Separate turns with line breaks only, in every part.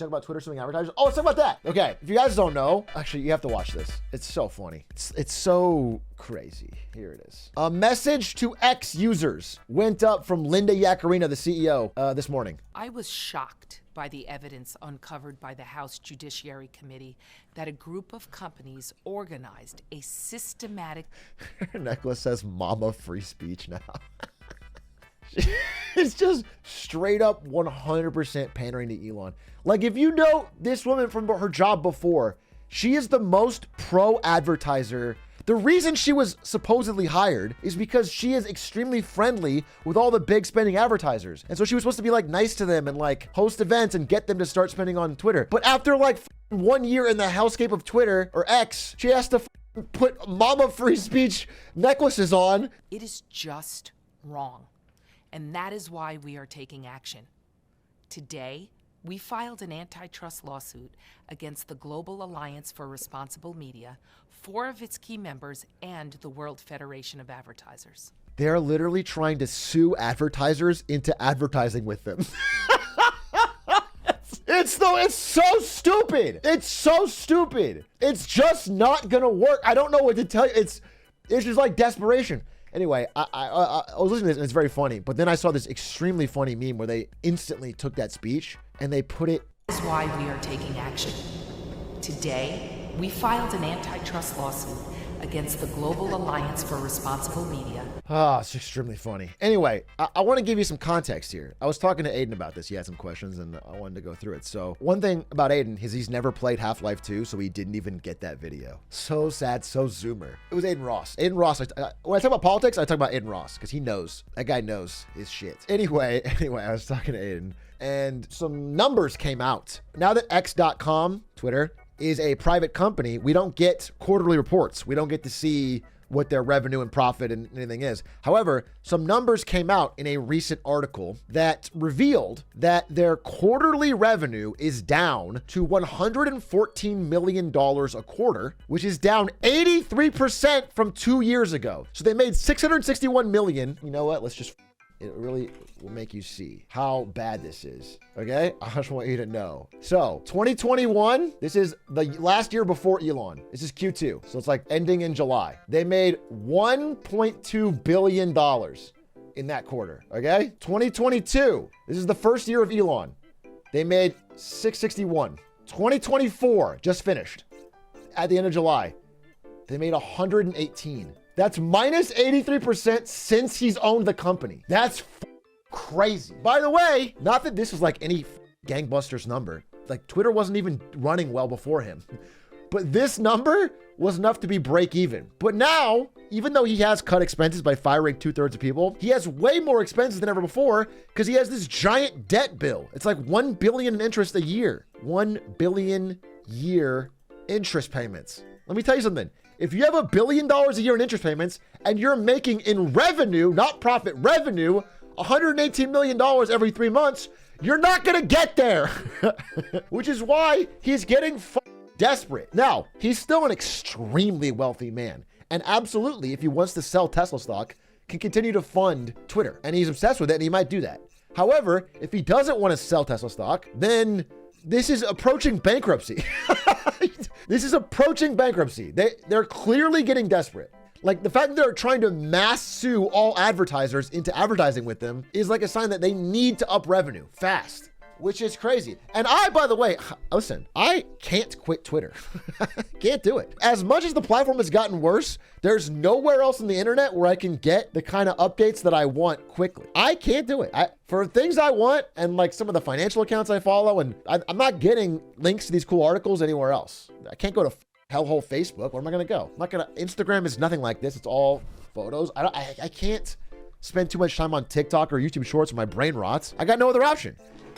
talk about Twitter suing advertisers. Oh, let's talk about that. Okay, if you guys don't know, actually, you have to watch this. It's so funny. It's so crazy. Here it is. A message to X users went up from Linda Yaccarino, the CEO, this morning.
I was shocked by the evidence uncovered by the House Judiciary Committee that a group of companies organized a systematic...
Her necklace says Mama Free Speech now. It's just straight up 100% pandering to Elon. Like, if you know this woman from her job before, she is the most pro advertiser. The reason she was supposedly hired is because she is extremely friendly with all the big spending advertisers. And so she was supposed to be like nice to them and like host events and get them to start spending on Twitter. But after like 1 year in the hellscape of Twitter or X, she has to put Mama Free Speech necklaces on.
It is just wrong. And that is why we are taking action. Today, we filed an antitrust lawsuit against the Global Alliance for Responsible Media, 4 of its key members, and the World Federation of Advertisers.
They're literally trying to sue advertisers into advertising with them. It's so stupid. It's so stupid. It's just not gonna work. I don't know what to tell you. It's just like desperation. Anyway, I was listening to this and it's very funny, but then I saw this extremely funny meme where they instantly took that speech and they put it.
This is why we are taking action. Today, we filed an antitrust lawsuit against the Global Alliance for Responsible Media.
It's extremely funny. Anyway, I want to give you some context here. I was talking to Aiden about this. He had some questions and I wanted to go through it. So one thing about Aiden is he's never played Half-Life 2, so he didn't even get that video. So sad, so zoomer. It was Aiden Ross. Aiden Ross, when I talk about politics, I talk about Aiden Ross because he knows. That guy knows his shit. Anyway, I was talking to Aiden and some numbers came out. Now that X.com, Twitter, is a private company, we don't get quarterly reports. We don't get to see what their revenue and profit and anything is. However, some numbers came out in a recent article that revealed that their quarterly revenue is down to $114 million a quarter, which is down 83% from 2 years ago. So they made $661 million. You know what? It really will make you see how bad this is, okay? I just want you to know. So 2021, this is the last year before Elon. This is Q2, so it's like ending in July. They made $1.2 billion in that quarter, okay? 2022, this is the first year of Elon. They made 661. 2024, just finished at the end of July. They made 118. That's minus 83% since he's owned the company. That's crazy. By the way, not that this was like any gangbusters number. Like Twitter wasn't even running well before him. But this number was enough to be break even. But now, even though he has cut expenses by firing 2/3 of people, he has way more expenses than ever before because he has this giant debt bill. It's like $1 billion in interest a year. $1 billion year interest payments. Let me tell you something. If you have $1 billion a year in interest payments and you're making in revenue, not profit, revenue, $118 million every 3 months, you're not going to get there, which is why he's getting desperate. Now, he's still an extremely wealthy man. And absolutely, if he wants to sell Tesla stock, can continue to fund Twitter. And he's obsessed with it and he might do that. However, if he doesn't want to sell Tesla stock, then this is approaching bankruptcy. This is approaching bankruptcy. They're clearly getting desperate. Like the fact that they're trying to mass sue all advertisers into advertising with them is like a sign that they need to up revenue fast, which is crazy. And by the way, listen, I can't quit Twitter. Can't do it. As much as the platform has gotten worse, there's nowhere else on the internet where I can get the kind of updates that I want quickly. I can't do it. For things I want and like some of the financial accounts I follow, and I'm not getting links to these cool articles anywhere else. I can't go to hellhole Facebook. Where am I going to go? Instagram is nothing like this. It's all photos. I can't spend too much time on TikTok or YouTube Shorts or my brain rots. I got no other option.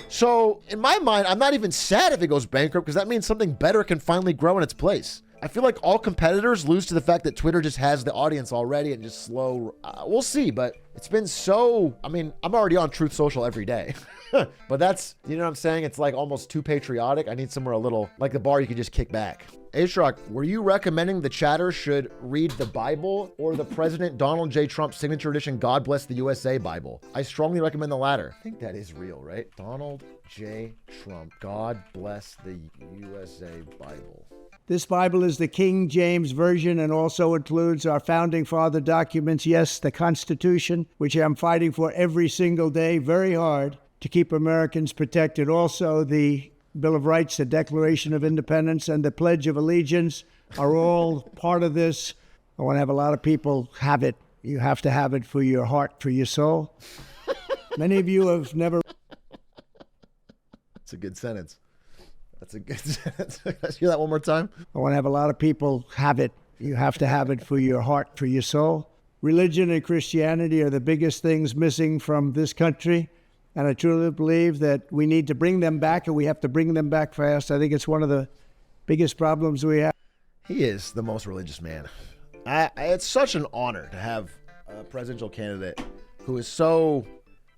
So in my mind, I'm not even sad if it goes bankrupt because that means something better can finally grow in its place. I feel like all competitors lose to the fact that Twitter just has the audience already and just slow. We'll see, but It's been so, I mean, I'm already on Truth Social every day, but that's, you know what I'm saying? It's like almost too patriotic. I need somewhere a little, like the bar you can just kick back. Ashrock, were you recommending the chatter should read the Bible or the President Donald J. Trump signature edition God Bless the USA Bible? I strongly recommend the latter. I think that is real, right? Donald J. Trump, God Bless the USA Bible.
This Bible is the King James Version and also includes our founding father documents. Yes, the Constitution, which I'm fighting for every single day, very hard to keep Americans protected. Also, the Bill of Rights, the Declaration of Independence, and the Pledge of Allegiance are all part of this. I want to have a lot of people have it. You have to have it for your heart, for your soul. Many of you have never...
That's a good sentence. That's a good sentence. Let's hear that one more time.
I want to have a lot of people have it. You have to have it for your heart, for your soul. Religion and Christianity are the biggest things missing from this country. And I truly believe that we need to bring them back, and we have to bring them back fast. I think it's one of the biggest problems we have.
He is the most religious man. It's such an honor to have a presidential candidate who is so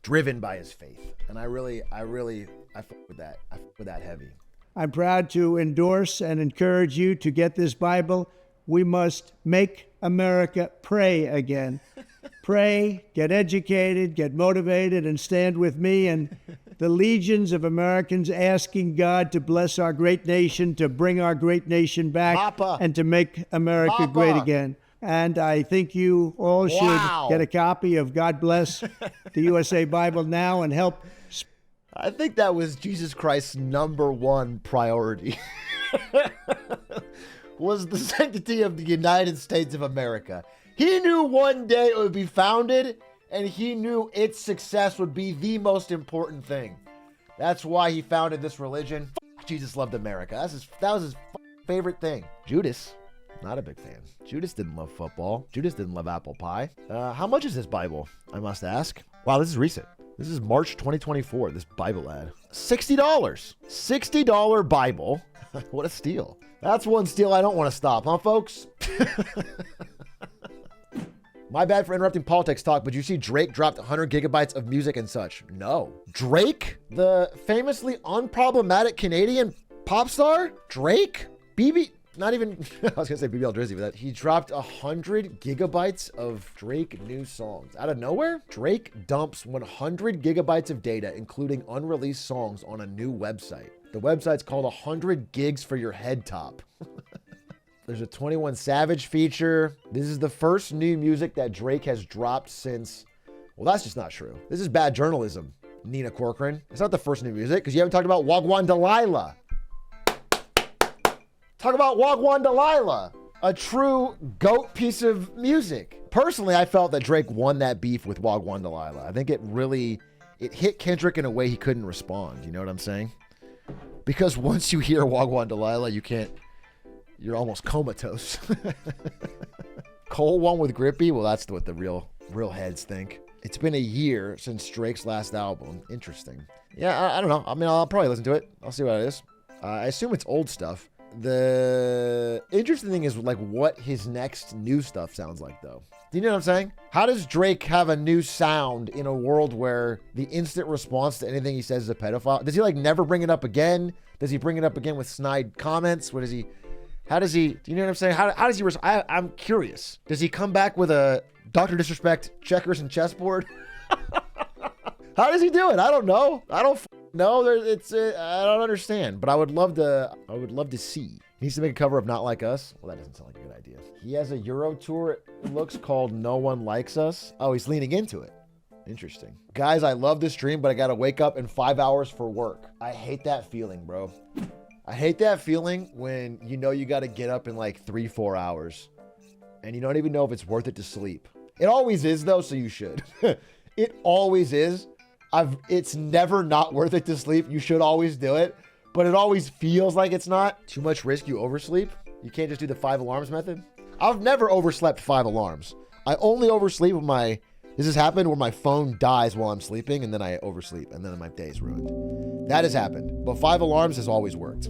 driven by his faith. And I fuck with that. I fuck with that heavy.
I'm proud to endorse and encourage you to get this Bible. We must make America pray again. Pray, get educated, get motivated, and stand with me and the legions of Americans asking God to bless our great nation, to bring our great nation back,
Papa.
and to make America
Papa.
great again. And I think you all should get a copy of God Bless the USA Bible now and help.
I think that was Jesus Christ's number one priority. Was the sanctity of the United States of America. He knew one day it would be founded, and he knew its success would be the most important thing. That's why he founded this religion. Jesus loved America. That was his favorite thing. Judas, not a big fan. Judas didn't love football. Judas didn't love apple pie. How much is this Bible, I must ask? Wow, this is recent. This is March 2024, this Bible ad. $60. $60 Bible. What a steal. That's one steal I don't want to stop, huh, folks? My bad for interrupting politics talk, but you see Drake dropped 100 gigabytes of music and such. No. Drake? The famously unproblematic Canadian pop star? Drake? Not even, I was going to say BBL Drizzy, but he dropped 100 gigabytes of Drake new songs. Out of nowhere, Drake dumps 100 gigabytes of data, including unreleased songs, on a new website. The website's called 100 Gigs for Your Head Top. There's a 21 Savage feature. This is the first new music that Drake has dropped since, well, that's just not true. This is bad journalism, Nina Corcoran. It's not the first new music, because you haven't talked about Wagwan Delilah. Talk about Wagwan Delilah, a true GOAT piece of music. Personally, I felt that Drake won that beef with Wagwan Delilah. I think it hit Kendrick in a way he couldn't respond. You know what I'm saying? Because once you hear Wagwan Delilah, you're almost comatose. Cole won with Grippy. Well, that's what the real heads think. It's been a year since Drake's last album. Interesting. Yeah, I don't know. I mean, I'll probably listen to it. I'll see what it is. I assume it's old stuff. The interesting thing is like what his next new stuff sounds like, though. Do you know what I'm saying? How does Drake have a new sound in a world where the instant response to anything he says is a pedophile? Does he like never bring it up again? Does he bring it up again with snide comments? How does he, do you know what I'm saying? How does he, I'm curious. Does he come back with a Dr. Disrespect checkers and chessboard? How does he do it? I don't know. I don't know. I don't understand, but I would love to see. He needs to make a cover of Not Like Us. Well, that doesn't sound like a good idea. He has a Euro tour, it looks, called No One Likes Us. Oh, he's leaning into it. Interesting. Guys, I love this stream, but I got to wake up in 5 hours for work. I hate that feeling, bro. I hate that feeling when you know you got to get up in like 3-4 hours and you don't even know if it's worth it to sleep. It always is, though, so you should. It always is. It's never not worth it to sleep. You should always do it, but it always feels like it's not. Too much risk, you oversleep. You can't just do the 5 alarms method. I've never overslept 5 alarms. I only oversleep when this has happened where my phone dies while I'm sleeping and then I oversleep and then my day is ruined. That has happened, but 5 alarms has always worked.